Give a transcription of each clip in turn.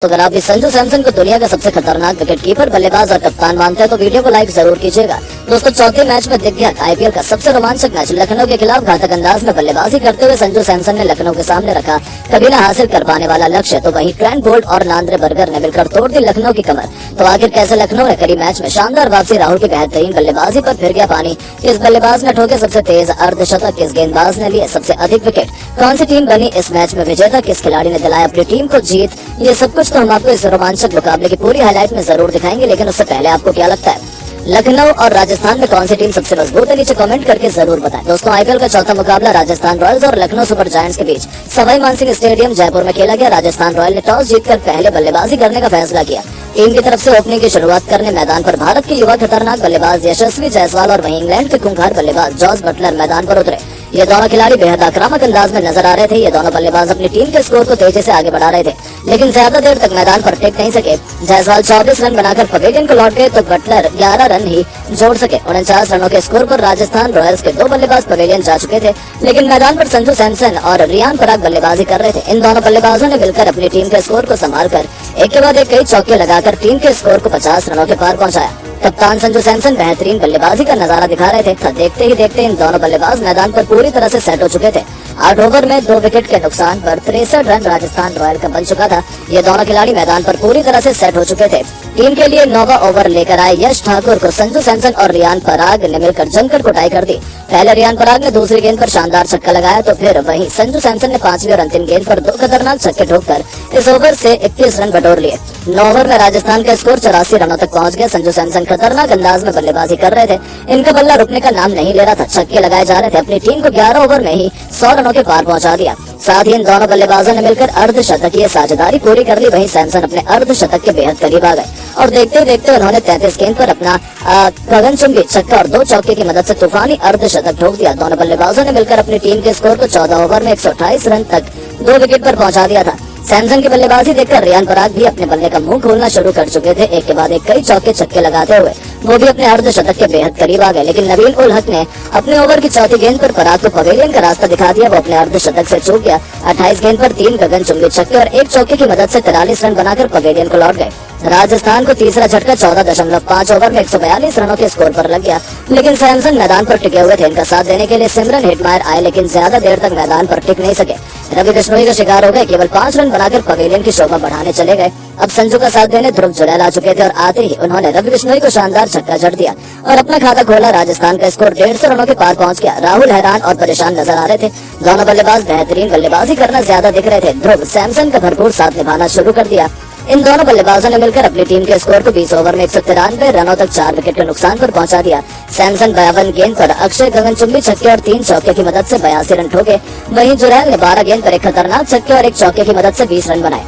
तो अगर आप भी संजू सैमसन को दुनिया का सबसे खतरनाक विकेटकीपर, बल्लेबाज और कप्तान मानते हैं तो वीडियो को लाइक जरूर कीजिएगा। दोस्तों, चौथे मैच में दिख गया आईपीएल का सबसे रोमांचक मैच। लखनऊ के खिलाफ घातक अंदाज में बल्लेबाजी करते हुए संजू सैमसन ने लखनऊ के सामने रखा कभी न हासिल कर पाने वाला लक्ष्य, तो वहीं ट्रेंट बोल्ट और नांद्रे बर्गर ने मिलकर तोड़ दी लखनऊ की कमर। तो आखिर कैसे लखनऊ ने करी मैच में शानदार वापसी, राहुल की बेहतरीन बल्लेबाजी पर फिर गया पानी, किस बल्लेबाज ने ठोके सबसे तेज अर्धशतक, किस गेंदबाज ने लिए सबसे अधिक विकेट, कौन सी टीम बनी इस मैच में विजेता, किस खिलाड़ी ने दिलाया अपनी टीम को जीत, ये सब कुछ तो हम आपको इस रोमांचक मुकाबले की पूरी हाईलाइट में जरूर दिखाएंगे। लेकिन उससे पहले आपको क्या लगता है लखनऊ और राजस्थान में कौन सी टीम सबसे मजबूत है, नीचे कमेंट करके जरूर बताएं। दोस्तों, आईपीएल का चौथा मुकाबला राजस्थान रॉयल्स और लखनऊ सुपर जायंट्स के बीच सवाई मानसिंह स्टेडियम जयपुर में खेला गया। राजस्थान रॉयल ने टॉस जीतकर पहले बल्लेबाजी करने का फैसला किया। टीम की तरफ से ओपनिंग की शुरुआत करने मैदान पर भारत के युवा खतरनाक बल्लेबाज यशस्वी जायसवाल और वहीं इंग्लैंड के खूंखार बल्लेबाज जॉस बटलर मैदान पर उतरे। ये दोनों खिलाड़ी बेहद आक्रामक अंदाज में नजर आ रहे थे। ये दोनों बल्लेबाज अपनी टीम के स्कोर को तेजी से आगे बढ़ा रहे थे, लेकिन ज्यादा देर तक मैदान पर टिक नहीं सके। जायसवाल 24 रन बनाकर पवेलियन को लौट गए तो बटलर 11 रन ही जोड़ सके। 49 रनों के स्कोर पर राजस्थान रॉयल्स के दो बल्लेबाज पवेलियन जा चुके थे, लेकिन मैदान पर संजू सैमसन और रियान पराग बल्लेबाजी कर रहे थे। इन दोनों बल्लेबाजों ने मिलकर अपनी टीम के स्कोर को संभालकर एक के बाद एक कई चौके लगाकर टीम के स्कोर को 50 रनों के पार पहुंचाया। कप्तान संजू सैमसन बेहतरीन बल्लेबाजी का नजारा दिखा रहे थे। देखते ही देखते इन दोनों बल्लेबाज मैदान पर पूरी तरह से सेट हो चुके थे। 8 ओवर में 2 विकेट के नुकसान पर 63 रन राजस्थान रॉयल का बन चुका था। ये दोनों खिलाड़ी मैदान पर पूरी तरह से सेट हो चुके थे। टीम के लिए 9वां ओवर लेकर आए यश ठाकुर को संजू सैमसन और रियान पराग ने मिलकर जमकर कुटाई कर दी। पहले रियान पराग ने दूसरी गेंद पर शानदार छक्का लगाया, तो फिर वहीं संजू सैमसन ने 5वीं और अंतिम गेंद पर 2 खतरनाक छक्के ठोककर इस ओवर से 21 रन बटोर लिए। 9 ओवर में राजस्थान का स्कोर 84 रनों तक पहुंच गया। संजू सैमसन खतरनाक अंदाज में बल्लेबाजी कर रहे थे। इनका बल्ला रुकने का नाम नहीं ले रहा था, छक्के लगाए जा रहे थे। अपनी टीम को 11 ओवर में ही 100 रनों के पार पहुंचा दिया। साथ ही इन दोनों बल्लेबाजों ने मिलकर अर्धशतकीय साझेदारी पूरी कर ली। वहीं सैमसन अपने अर्धशतक के बेहद करीब आ गए और देखते देखते उन्होंने 33 गेंद पर अपना गगनचुंबी छक्का और 2 चौके की मदद से तूफानी अर्धशतक ठोक दिया। दोनों बल्लेबाजों ने मिलकर अपनी टीम के स्कोर को 14 ओवर में 128 रन तक 2 विकेट पर पहुंचा दिया था। सैमसन की बल्लेबाजी देखकर रियान पराग भी अपने बल्ले का मुंह खोलना शुरू कर चुके थे। एक के बाद एक कई चौके छक्के लगाते हुए वो भी अपने अर्धशतक के बेहद करीब आ गए। लेकिन नवीन उल हक ने अपने ओवर की चौथी गेंद पर पराग को पवेलियन का रास्ता दिखा दिया। वो अपने अर्धशतक से चूक गया। 28 गेंद पर 3 गगनचुंबी छक्के और 1 चौके की मदद से 43 रन बनाकर पवेलियन को लौट गए। राजस्थान को तीसरा झटका 14.5 ओवर में 142 रनों के स्कोर पर लग गया, लेकिन सैमसन मैदान पर टिके हुए थे। इनका साथ देने के लिए सिमरन हेटमायर आए, लेकिन ज्यादा देर तक मैदान पर टिक नहीं सके। रवि बिश्नोई का शिकार हो गए। केवल 5 रन बनाकर पवेलियन की शोभा बढ़ाने चले गए। अब संजू का साथ देने ध्रुव जुरैल आ चुके थे और आते ही उन्होंने रवि बिश्नोई को शानदार छक्का जड़ दिया और अपना खाता खोला। राजस्थान का स्कोर 150 रनों के पार पहुंच गया। राहुल हैरान और परेशान नजर आ रहे थे। दोनों बल्लेबाज बेहतरीन बल्लेबाजी करना ज्यादा दिख रहे थे। ध्रुव सैमसन का भरपूर साथ निभाना शुरू कर दिया। इन दोनों बल्लेबाजों ने मिलकर अपनी टीम के स्कोर को 20 ओवर में 193 रनों तक 4 विकेट के नुकसान पर पहुंचा दिया। सैमसन 52 गेंद पर अक्षय गगनचुंबी छक्के और 3 चौके की मदद से 82 रन ठोके। वहीं जुरैल ने 12 गेंद पर एक खतरनाक छक्के और 1 चौके की मदद से 20 रन बनाए।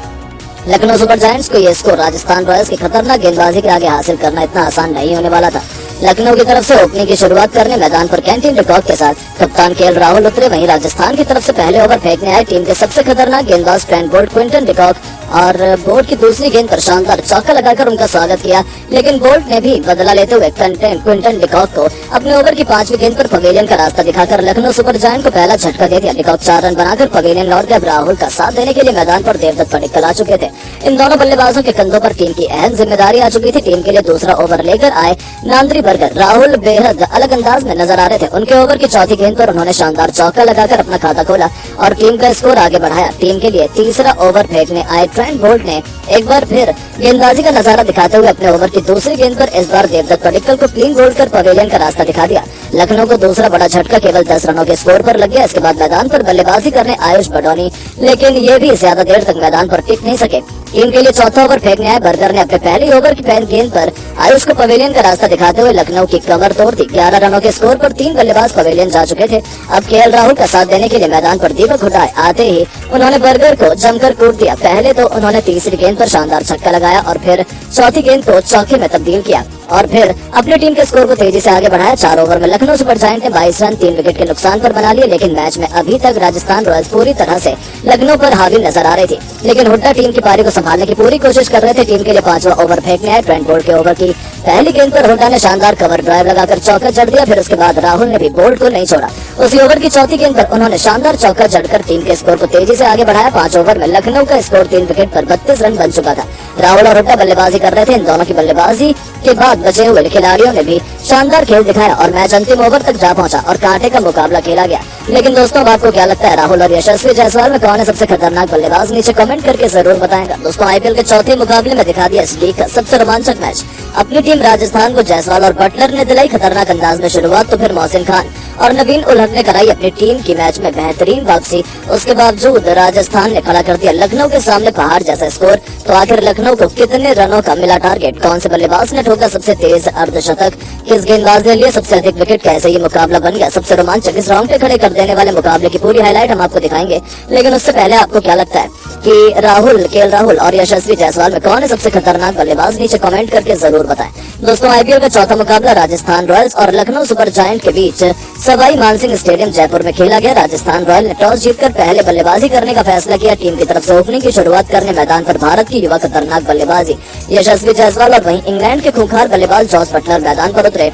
लखनऊ सुपर जायंट्स को यह स्कोर राजस्थान रॉयल्स की खतरनाक गेंदबाजी के आगे हासिल करना इतना आसान नहीं होने वाला था। लखनऊ की तरफ से ओपनिंग की शुरुआत करने मैदान पर कैंटीन डिकॉक के साथ कप्तान केएल राहुल उतरे। वहीं राजस्थान की तरफ से पहले ओवर फेंकने आए टीम के सबसे खतरनाक गेंदबाज ट्रेंट बोल्ट क्विंटन डिकॉक और बोल्ट की दूसरी गेंद पर शानदार चौका लगाकर उनका स्वागत किया, लेकिन बोल्ट ने भी बदला लेते हुए क्विंटन डिकॉक को अपने ओवर की 5वीं गेंद पर पवेलियन का रास्ता दिखाकर लखनऊ सुपर जायंट को पहला झटका दे दिया। डिकॉक 4 रन बनाकर पवेलियन लौट गया। राहुल का साथ देने के लिए मैदान पर देवदत्त पडिक्कल आ चुके थे। इन दोनों बल्लेबाजों के कंधों पर टीम की अहम जिम्मेदारी आ चुकी थी। टीम के लिए दूसरा ओवर लेकर आए नांद्रे बर्गर। राहुल बेहद अलग अंदाज में नजर आ रहे थे। उनके ओवर की चौथी गेंद पर उन्होंने शानदार चौका लगाकर अपना खाता खोला और टीम का स्कोर आगे बढ़ाया। टीम के लिए तीसरा ओवर फेंकने आए ट्रेंट बोल्ट ने एक बार फिर गेंदबाजी का नजारा दिखाते हुए अपने ओवर की दूसरी गेंद पर इस बार देवदत्त पडिक्कल को क्लीन बोल्ड कर पवेलियन का रास्ता दिखा दिया। लखनऊ को दूसरा बड़ा झटका केवल 10 रनों के स्कोर पर लग गया। इसके बाद मैदान पर बल्लेबाजी करने आयुष बडोनी, लेकिन ये भी ज्यादा देर तक मैदान पर टिक नहीं सके। टीम के लिए चौथा ओवर फेंकने आए बर्गर ने अपने पहले ओवर की पहली गेंद पर आयुष को पवेलियन का रास्ता दिखाते हुए लखनऊ की कमर तोड़ दी। 11 रनों के स्कोर पर 3 बल्लेबाज पवेलियन जा चुके थे। अब केएल राहुल का साथ देने के लिए मैदान पर दीपक हुड्डा आते ही उन्होंने बर्गर को जमकर कूट दिया। पहले तो उन्होंने तीसरी गेंद पर शानदार छक्का लगाया और फिर चौथी गेंद को चौके में तब्दील किया और फिर अपनी टीम के स्कोर को तेजी से आगे बढ़ाया। 4 ओवर में लखनऊ सुपर जायंट ने 22 रन 3 विकेट के नुकसान पर बना लिए, लेकिन मैच में अभी तक राजस्थान रॉयल्स पूरी तरह से लखनऊ पर हावी नजर आ रही थी। लेकिन हुड्डा टीम की पारी को संभालने की पूरी कोशिश कर रहे थे। टीम के लिए 5वां ओवर फेंकने आए ट्रेंट बोल्ट के ओवर की पहली गेंद पर हुड्डा ने शानदार कवर ड्राइव लगाकर चौका जड़ दिया। फिर उसके बाद राहुल ने भी बोल्ट को नहीं छोड़ा। उसी ओवर की चौथी गेंद पर उन्होंने शानदार चौका जड़कर टीम के स्कोर को तेजी से आगे बढ़ाया। 5 ओवर में लखनऊ का स्कोर 3 विकेट पर 32 रन बन चुका था। राहुल और हुड्डा बल्लेबाजी कर रहे थे। इन दोनों की बल्लेबाजी के बाद बचे हुए खिलाड़ियों ने भी शानदार खेल दिखाया और मैच अंतिम ओवर तक जा पहुंचा और कांटे का मुकाबला खेला गया। लेकिन दोस्तों, अब आपको क्या लगता है, राहुल और यशस्वी जायसवाल में कौन है सबसे खतरनाक बल्लेबाज? नीचे कमेंट करके जरूर बताएगा। दोस्तों, आईपीएल के चौथे मुकाबले में दिखा दिया इस लीग का सबसे रोमांचक मैच। अपनी टीम राजस्थान को जायसवाल और बटलर ने दिलाई खतरनाक अंदाज में शुरुआत, तो फिर मोहसिन खान और नवीन उलहक ने कराई अपनी टीम की मैच में बेहतरीन वापसी। उसके बावजूद राजस्थान ने खड़ा कर दिया लखनऊ के सामने पहाड़ जैसा स्कोर। तो आखिर लखनऊ को कितने रनों का मिला टारगेट? कौन से बल्लेबाज ने ठोका सबसे तेज अर्धशतक? किस गेंदबाज ने लिए सबसे अधिक विकेट? कैसे ये मुकाबला बन गया सबसे रोमांचक? इस राउंड पे खड़े कर देने वाले मुकाबले की पूरी हाईलाइट हम आपको दिखाएंगे। लेकिन उससे पहले आपको क्या लगता है कि केएल राहुल और यशस्वी जायसवाल में कौन है सबसे खतरनाक बल्लेबाज? नीचे कमेंट करके जरूर बताएं। दोस्तों, आईपीएल का चौथा मुकाबला राजस्थान रॉयल्स और लखनऊ सुपर जायंट के बीच सवाई मानसिंह स्टेडियम जयपुर में खेला गया। राजस्थान रॉयल ने टॉस जीतकर पहले बल्लेबाजी करने का फैसला किया। टीम की तरफ से ओपनिंग की शुरुआत करने मैदान पर भारत की युवा खतरनाक बल्लेबाजी यशस्वी जायसवाल और वहीं इंग्लैंड के खूंखार बल्लेबाज जॉस बटलर मैदान पर उतरे।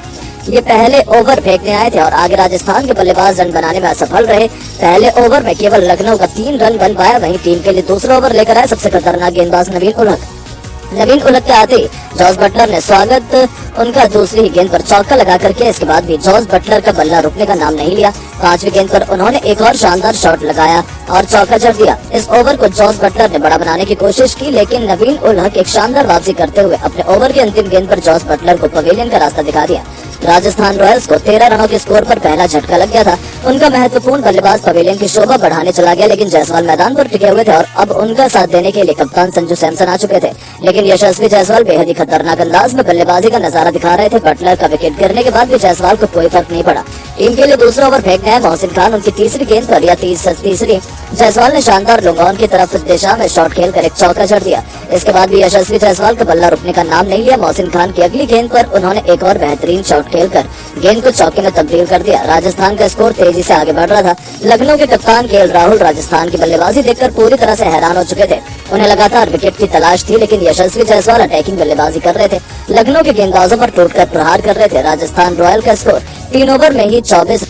ये पहले ओवर फेंकने आए थे और आगे राजस्थान के बल्लेबाज रन बनाने में असफल रहे। पहले ओवर में केवल लखनऊ का 3 रन बन पाया। वहीं टीम के लिए दूसरा ओवर लेकर आए सबसे खतरनाक गेंदबाज नवीन उलहक के आते ही जॉस बटलर ने स्वागत उनका दूसरी ही गेंद पर चौका लगाकर किया। इसके बाद भी जॉस बटलर का बल्ला रुकने का नाम नहीं लिया। 5वीं गेंद पर उन्होंने एक और शानदार शॉट लगाया और चौका जड़ दिया। इस ओवर को जॉस बटलर ने बड़ा बनाने की कोशिश की, लेकिन नवीन उलहक एक शानदार वापसी करते हुए अपने ओवर की अंतिम गेंद पर जॉस बटलर को पवेलियन का रास्ता दिखा दिया। राजस्थान रॉयल्स को 13 रनों के स्कोर पर पहला झटका लग गया था। उनका महत्वपूर्ण बल्लेबाज पवेलियन की शोभा बढ़ाने चला गया, लेकिन जायसवाल मैदान पर टिके हुए थे और अब उनका साथ देने के लिए कप्तान संजू सैमसन आ चुके थे। लेकिन यशस्वी जायसवाल बेहद ही खतरनाक अंदाज में बल्लेबाजी का नजारा दिखा रहे थे। बटलर का विकेट गिरने के बाद भी जायसवाल को कोई फर्क नहीं पड़ा। टीम के लिए दूसरा ओवर फेंकने आए मोहसिन खान। उनकी तीसरी गेंद पर या तीसरी जायसवाल ने शानदार लुंगॉन की तरफ दिशा में शॉट खेलकर एक चौका जड़ दिया। इसके बाद भी यशस्वी जायसवाल का बल्ला रुकने का नाम नहीं लिया। मोहसिन खान की अगली गेंद पर उन्होंने एक और बेहतरीन शॉट खेलकर गेंद को चौके में तब्दील कर दिया। राजस्थान का स्कोर तेजी से आगे बढ़ रहा था। लखनऊ के कप्तान केएल राहुल राजस्थान की बल्लेबाजी देखकर पूरी तरह से हैरान हो चुके थे। उन्हें लगातार विकेट की तलाश थी, लेकिन यशस्वी जायसवाल अटैकिंग बल्लेबाजी कर रहे थे। लखनऊ के गेंदबाजों पर टूटकर प्रहार कर रहे थे। राजस्थान रॉयल का स्कोर 3 ओवर में ही 24